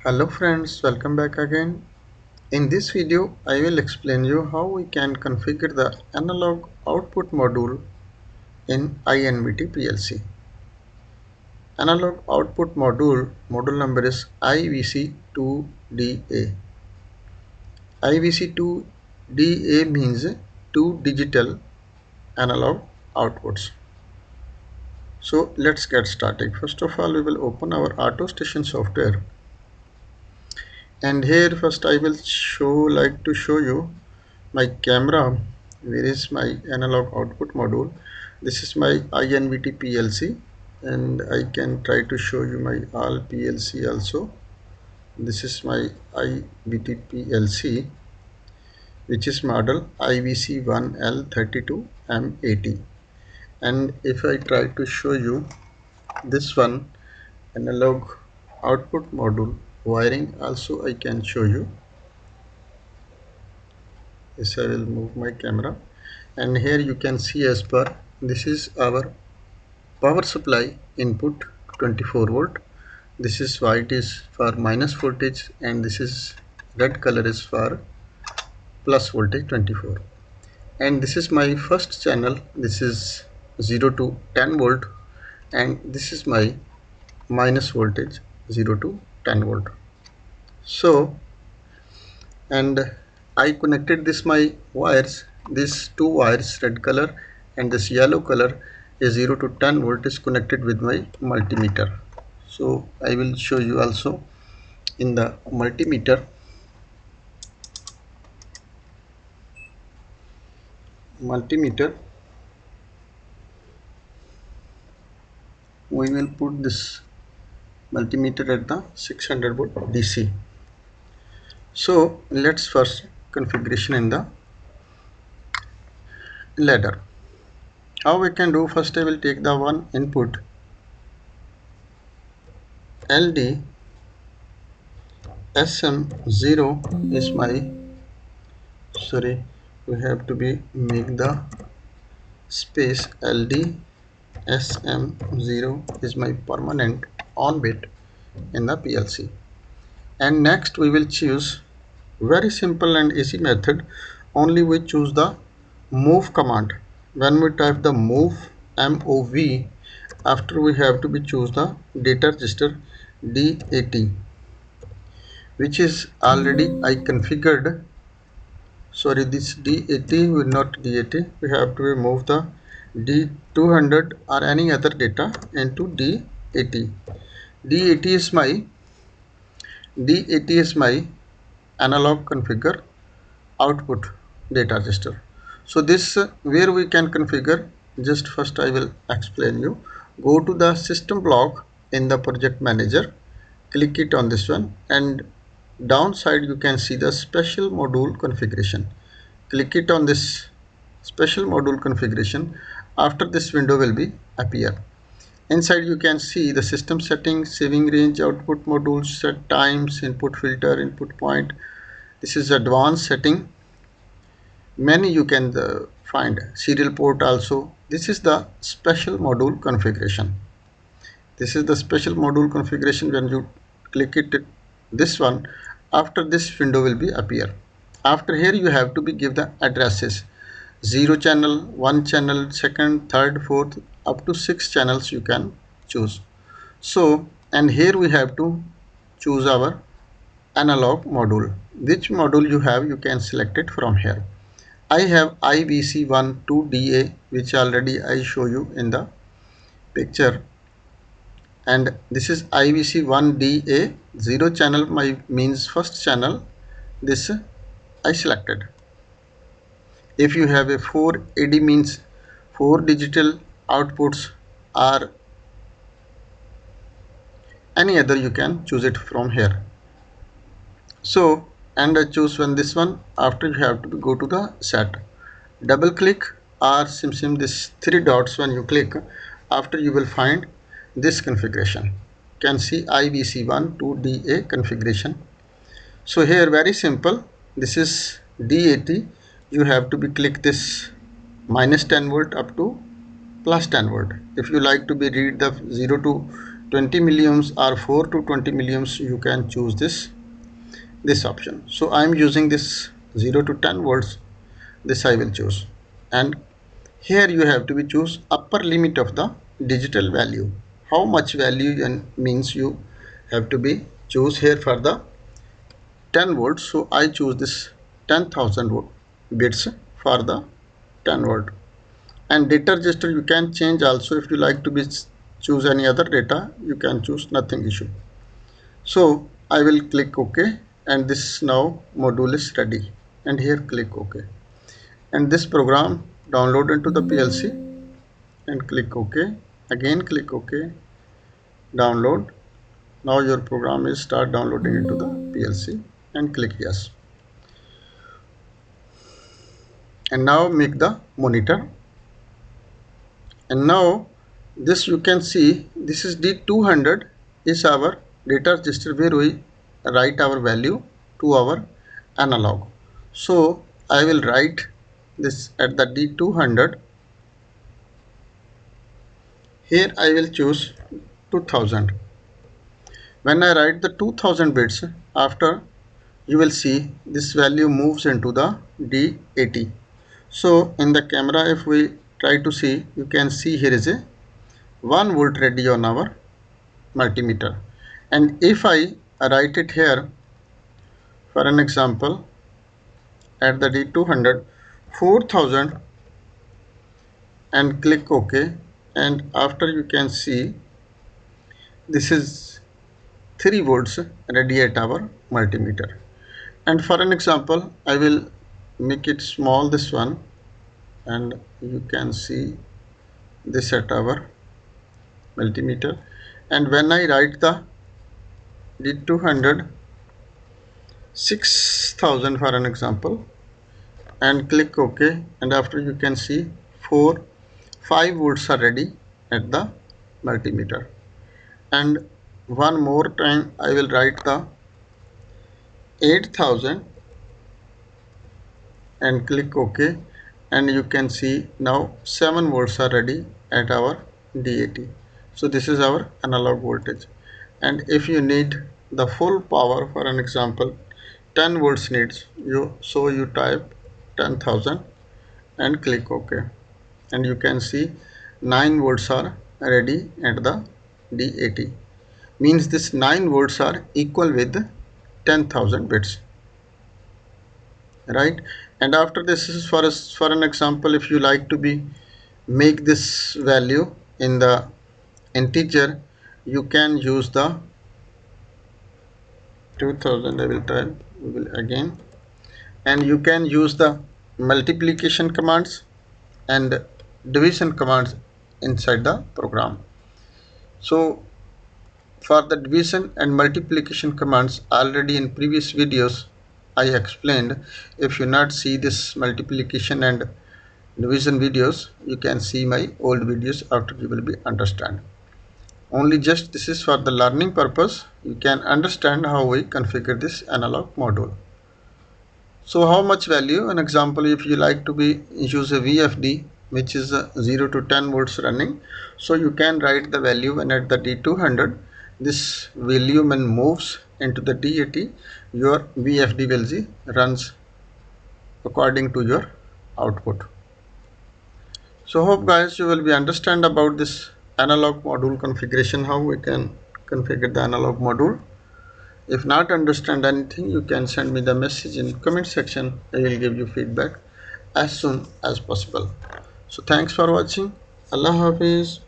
Hello friends, welcome back again. In this video, I will explain you how we can configure the analog output module in INVT PLC. Analog output module number is IVC-2DA. IVC-2DA means two digital analog outputs. So let's get started. First of all, we will open our AutoStation software. And here first I will like to show you my camera. Where is my analog output module? This is my INVT PLC, and I can try to show you my all PLC also. This is my INVT PLC, which is model IVC1L-3624MAT. And if I try to show you this one analog output module wiring also, I can show you. Yes, I will move my camera, and here you can see as per this is our power supply input 24 volt. This is white is for minus voltage, and this is red color is for plus voltage 24. And this is my first channel. This is 0 to 10 volt, and this is my minus voltage 0 to 10 volt. So, and I connected this my wires, these two wires, red color and this yellow color is 0 to 10 volt is connected with my multimeter. So I will show you also in the multimeter. We will put this multimeter at the 600 volt DC. So let's first configuration in the ladder. How we can do? First I will take the one input LD SM0 is my, sorry, we have to be make the space. LD SM0 is my permanent on bit in the PLC. And next we will choose very simple and easy method. Only we choose the move command. When we type the move, MOV, after we have to be choose the data register DAT, which is already I configured. Sorry, this DAT will not DAT. We have to move the D200 or any other data into DAT. DAT is my analog configure output data register. So this where we can configure, just first I will explain you. Go to the system block in the project manager, click it on this one, and downside you can see the special module configuration. Click it on this special module configuration. After this window will be appear. Inside you can see the system settings, saving range, output modules, set times, input filter, input point. This is advanced setting. Many you can find serial port also. This is the special module configuration. This is the special module configuration. When you click it, this one, after this window will be appear. After here you have to be give the addresses, 0 channel, 1 channel, second, third, fourth, up to 6 channels you can choose. So, and here we have to choose our analog module. Which module you have, you can select it from here. I have IVC-2DA, which already I show you in the picture, and this is IVC-1DA, 0 channel, my means first channel. This I selected. If you have a 4 AD means 4 digital outputs or any other, you can choose it from here. So, and I choose this one. After you have to go to the set, double click or sim this 3 dots. When you click, after you will find this configuration. You can see IVC-2DA configuration. So here very simple, this is DAT. You have to be click this minus 10 volt up to plus 10 volt. If you like to be read the 0 to 20 milliamps or 4 to 20 milliamps, you can choose this option. So I am using this 0 to 10 volts, this I will choose. And here you have to be choose upper limit of the digital value. How much value and means you have to be choose here for the 10 volts. So I choose this 10,000 bits for the 10 volt. And data register you can change also. If you like to be choose any other data, you can choose, nothing issue. So I will click OK, and this now module is ready, and here click OK, and this program download into the PLC, and click OK, again click OK, download. Now your program is start downloading into the PLC, and click yes. And now make the monitor. And now this you can see, this is D200 is our data register where we write our value to our analog. So I will write this at the D200. Here I will choose 2000. When I write the 2000 bits, after you will see this value moves into the D80. So in the camera, if we try to see, you can see here is a 1 volt ready on our multimeter. And if I write it here for an example at the D200 4000 and click OK, and after you can see this is 3 volts ready at our multimeter. And for an example, I will make it small, this one, and you can see this at our multimeter. And when I write the D200 6000 for an example and click OK, and after you can see 5 volts are ready at the multimeter. And one more time I will write the 8000 and click OK, and you can see now 7 volts are ready at our D80. So this is our analog voltage. And if you need the full power, for an example 10 volts needs you, so you type 10,000 and click OK, and you can see 9 volts are ready at the D80. Means this 9 volts are equal with 10,000 bits, right? And after this is for an example, if you like to be make this value in the integer, you can use the 2000. I will type, we will again, and you can use the multiplication commands and division commands inside the program. So for the division and multiplication commands, already in previous videos I explained. If you not see this multiplication and division videos, you can see my old videos, after you will be understand. Only just this is for the learning purpose, you can understand how we configure this analog module. So how much value? An example, if you like to be use a VFD which is 0 to 10 volts running, so you can write the value when at the D200 this value when moves into the D80, your VFD will runs according to your output. So hope guys you will be understand about this analog module configuration, how we can configure the analog module. If not understand anything, you can send me the message in comment section. I will give you feedback as soon as possible. So thanks for watching. Allah Hafiz.